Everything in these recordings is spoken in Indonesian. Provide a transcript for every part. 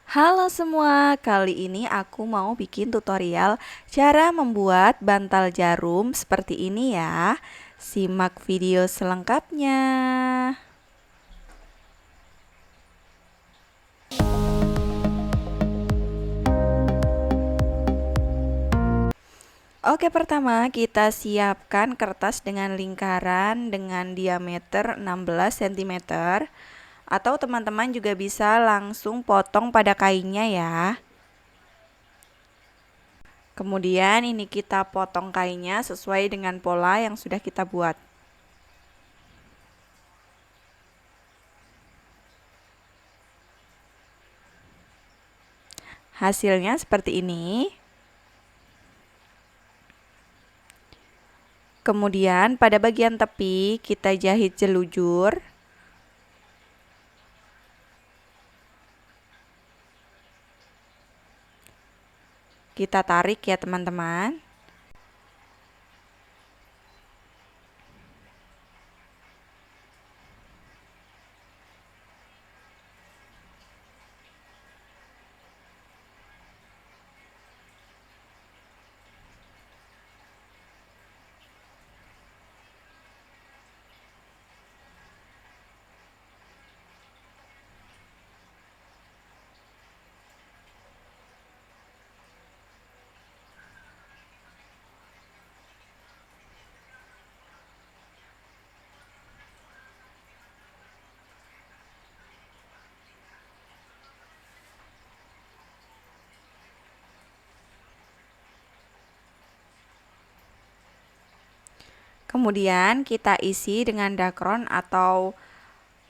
Halo semua, kali ini aku mau bikin tutorial cara membuat bantal jarum seperti ini ya. Simak video selengkapnya. Oke, pertama kita siapkan kertas dengan lingkaran dengan diameter 16 cm. Atau teman-teman juga bisa langsung potong pada kainnya ya. Kemudian ini kita potong kainnya sesuai dengan pola yang sudah kita buat. Hasilnya seperti ini. Kemudian pada bagian tepi kita jahit jelujur. Kita tarik ya teman-teman. Kemudian kita isi dengan dakron atau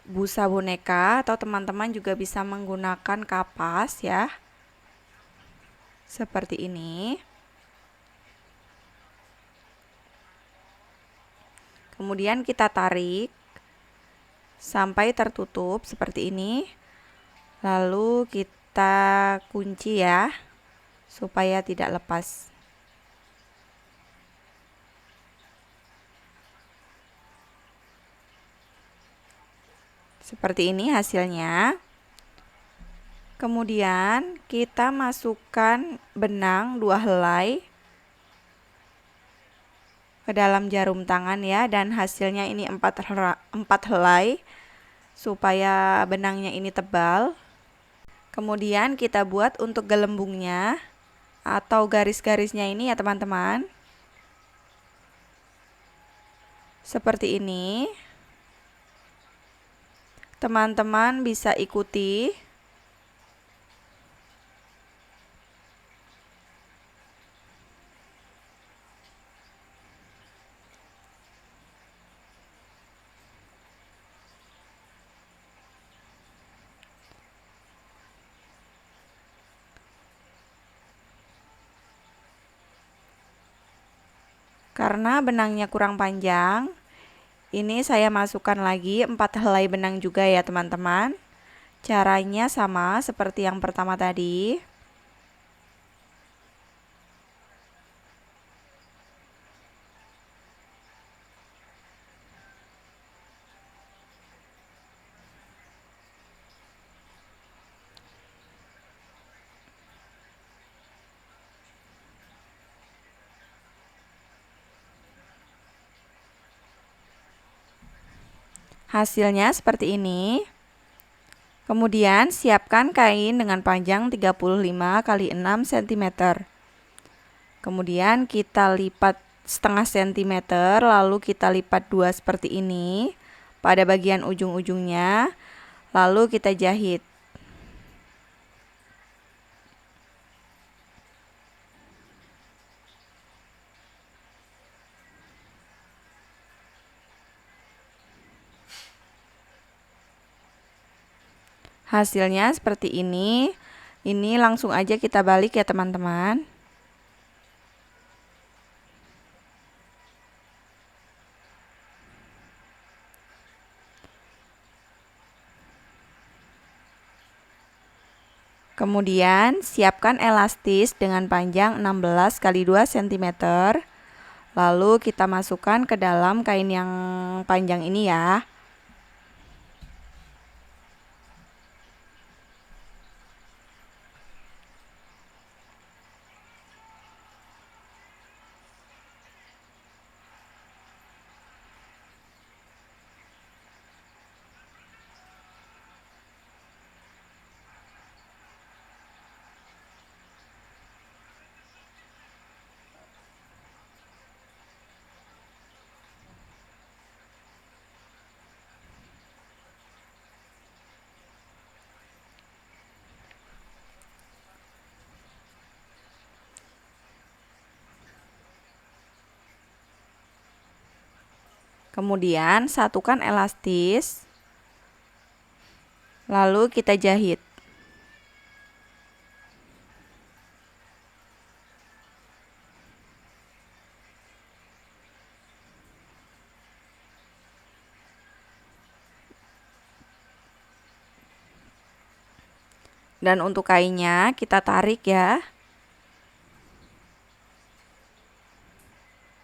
busa boneka, atau teman-teman juga bisa menggunakan kapas ya. Seperti ini. Kemudian kita tarik sampai tertutup seperti ini. Lalu kita kunci ya, supaya tidak lepas. Seperti ini hasilnya. Kemudian kita masukkan benang 2 helai ke dalam jarum tangan ya, dan hasilnya ini 4 helai supaya benangnya ini tebal. Kemudian kita buat untuk gelembungnya atau garis-garisnya ini ya teman-teman. Seperti ini. Teman-teman bisa ikuti. Karena benangnya kurang panjang, ini saya masukkan lagi 4 helai benang juga ya teman-teman. Caranya sama seperti yang pertama tadi. Hasilnya seperti ini. Kemudian siapkan kain dengan panjang 35 x 6 cm. Kemudian kita lipat setengah sentimeter, lalu kita lipat 2 seperti ini pada bagian ujung-ujungnya, lalu kita jahit. Hasilnya seperti ini. Ini langsung aja kita balik ya teman-teman. Kemudian siapkan elastis dengan panjang 16 x 2 cm. Lalu kita masukkan ke dalam kain yang panjang ini ya. Kemudian satukan elastis, lalu kita jahit. Dan untuk kainnya kita tarik ya.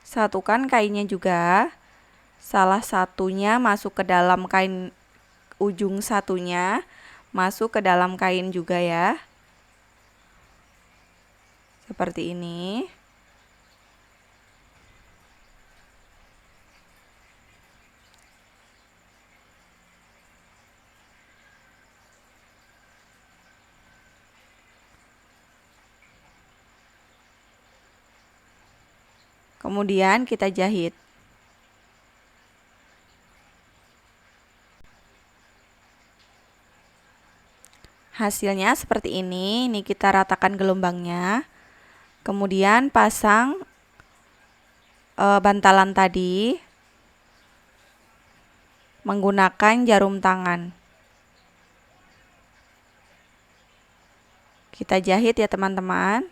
Satukan kainnya juga. Salah satunya masuk ke dalam kain, ujung satunya masuk ke dalam kain juga ya. Seperti ini. Kemudian kita jahit. Hasilnya seperti ini. Ini kita ratakan gelombangnya. Kemudian pasang bantalan tadi menggunakan jarum tangan. Kita jahit ya teman-teman.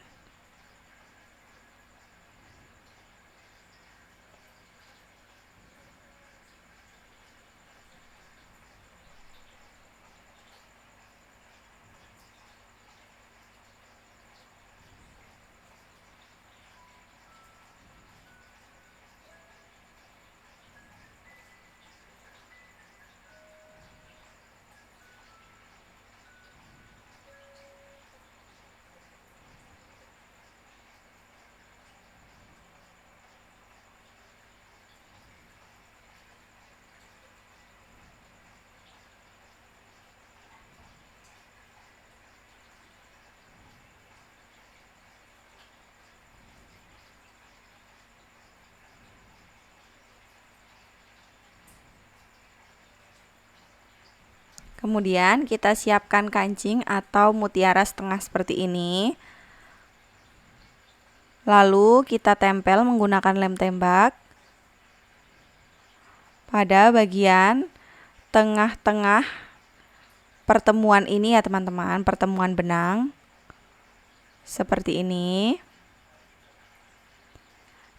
Kemudian kita siapkan kancing atau mutiara setengah seperti ini. Lalu kita tempel menggunakan lem tembak pada bagian tengah-tengah pertemuan ini ya teman-teman, pertemuan benang. Seperti ini.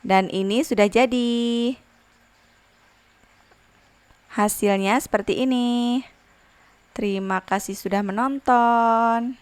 Dan ini sudah jadi. Hasilnya seperti ini. Terima kasih sudah menonton.